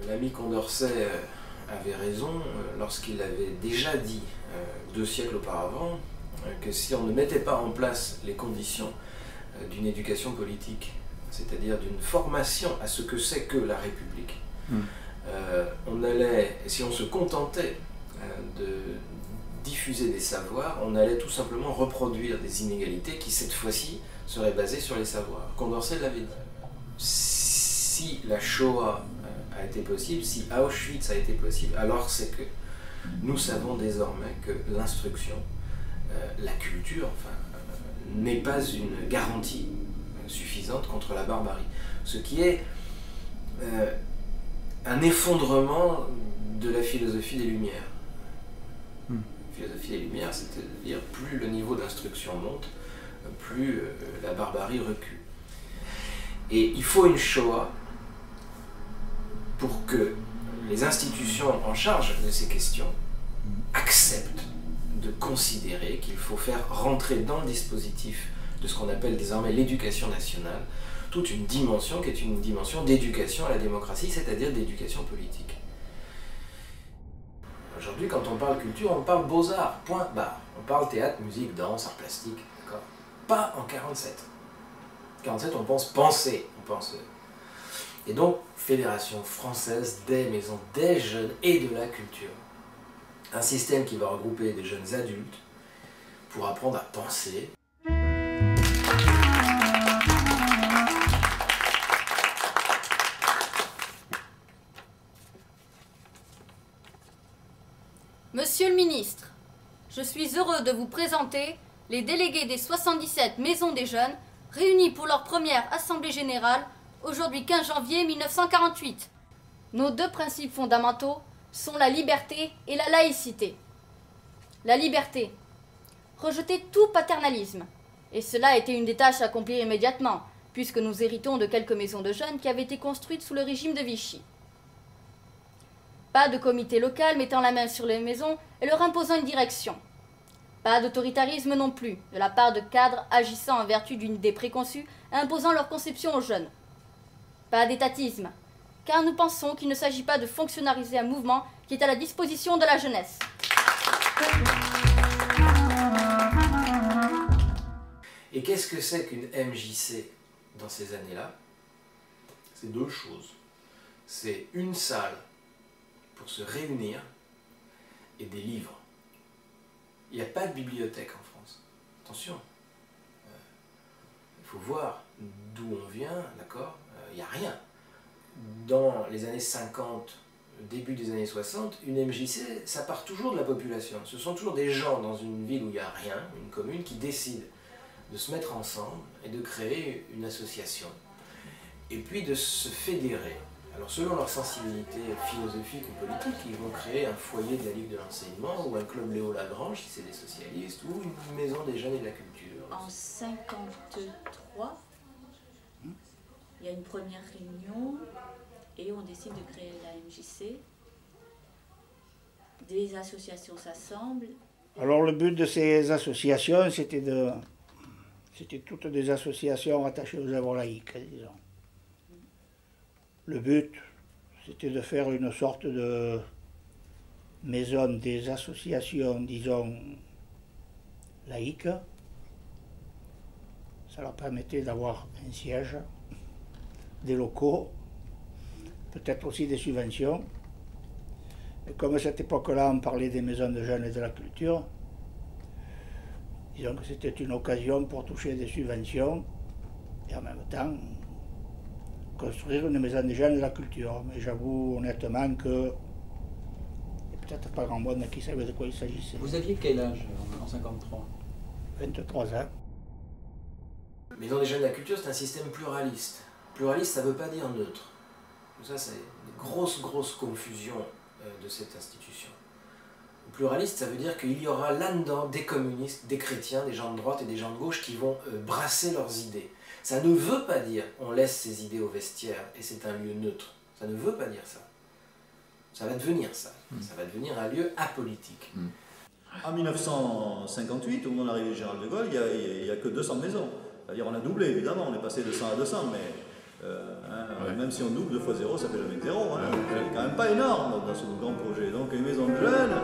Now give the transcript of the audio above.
l'ami Condorcet avait raison lorsqu'il avait déjà dit 2 siècles auparavant que si on ne mettait pas en place les conditions d'une éducation politique, c'est-à-dire d'une formation à ce que c'est que la République, on allait, si on se contentait de diffuser des savoirs, on allait tout simplement reproduire des inégalités qui cette fois-ci seraient basées sur les savoirs. Condorcet l'avait dit. Si la Shoah a été possible, si Auschwitz a été possible, alors c'est que nous savons désormais que l'instruction, la culture, enfin, n'est pas une garantie suffisante contre la barbarie. Ce qui est un effondrement de la philosophie des Lumières. La philosophie des Lumières, c'est-à-dire plus le niveau d'instruction monte, plus la barbarie recule. Et il faut une Shoah pour que les institutions en charge de ces questions acceptent de considérer qu'il faut faire rentrer dans le dispositif de ce qu'on appelle désormais l'éducation nationale toute une dimension qui est une dimension d'éducation à la démocratie, c'est-à-dire d'éducation politique. Aujourd'hui, quand on parle culture, on parle beaux-arts, point barre. On parle théâtre, musique, danse, art plastique, d'accord ? Pas en 47. En 47, on pense penser, on pense... Et donc, Fédération française des maisons des jeunes et de la culture. Un système qui va regrouper des jeunes adultes pour apprendre à penser. Monsieur le ministre, je suis heureux de vous présenter les délégués des 77 maisons des jeunes réunis pour leur première assemblée générale aujourd'hui 15 janvier 1948. Nos 2 principes fondamentaux sont la liberté et la laïcité. La liberté. Rejeter tout paternalisme. Et cela a été une des tâches à accomplir immédiatement, puisque nous héritons de quelques maisons de jeunes qui avaient été construites sous le régime de Vichy. Pas de comité local mettant la main sur les maisons et leur imposant une direction. Pas d'autoritarisme non plus, de la part de cadres agissant en vertu d'une idée préconçue et imposant leur conception aux jeunes. Pas d'étatisme, car nous pensons qu'il ne s'agit pas de fonctionnariser un mouvement qui est à la disposition de la jeunesse. Et qu'est-ce que c'est qu'une MJC dans ces années-là? C'est 2 choses. C'est une salle pour se réunir et des livres. Il n'y a pas de bibliothèque en France. Attention. Il faut voir d'où on vient, d'accord? Il n'y a rien. Dans les années 50, début des années 60, une MJC, ça part toujours de la population. Ce sont toujours des gens dans une ville où il n'y a rien, une commune, qui décident de se mettre ensemble et de créer une association. Et puis de se fédérer. Alors selon leur sensibilité philosophique ou politique, ils vont créer un foyer de la Ligue de l'enseignement, ou un club Léo Lagrange, si c'est des socialistes, ou une maison des jeunes et de la culture. En 53, il y a une première réunion et on décide de créer la MJC. Des associations s'assemblent. Alors le but de ces associations, c'était toutes des associations rattachées aux œuvres laïques, disons. Le but, c'était de faire une sorte de maison des associations, disons, laïques. Ça leur permettait d'avoir un siège, des locaux, peut-être aussi des subventions. Et comme à cette époque-là, on parlait des maisons de jeunes et de la culture, disons que c'était une occasion pour toucher des subventions et en même temps construire une maison des jeunes et de la culture. Mais j'avoue honnêtement que il n'y a peut-être pas grand monde qui savait de quoi il s'agissait. Vous aviez quel âge en 53? 23 ans. Maison des jeunes de la culture, c'est un système pluraliste. Pluraliste, ça ne veut pas dire neutre. Ça, c'est une grosse confusion de cette institution. Pluraliste, ça veut dire qu'il y aura là-dedans des communistes, des chrétiens, des gens de droite et des gens de gauche qui vont brasser leurs idées. Ça ne veut pas dire on laisse ses idées au vestiaire et c'est un lieu neutre. Ça ne veut pas dire ça. Ça va devenir ça. Ça va devenir un lieu apolitique. En 1958, au moment de l'arrivée de Général de Gaulle, il n'y a que 200 maisons. C'est-à-dire on a doublé, évidemment, on est passé de 100 à 200, mais Même si on double 2 fois 0, ça fait jamais que 0. C'est quand même pas énorme dans ce grand projet. Donc les maisons de jeunes,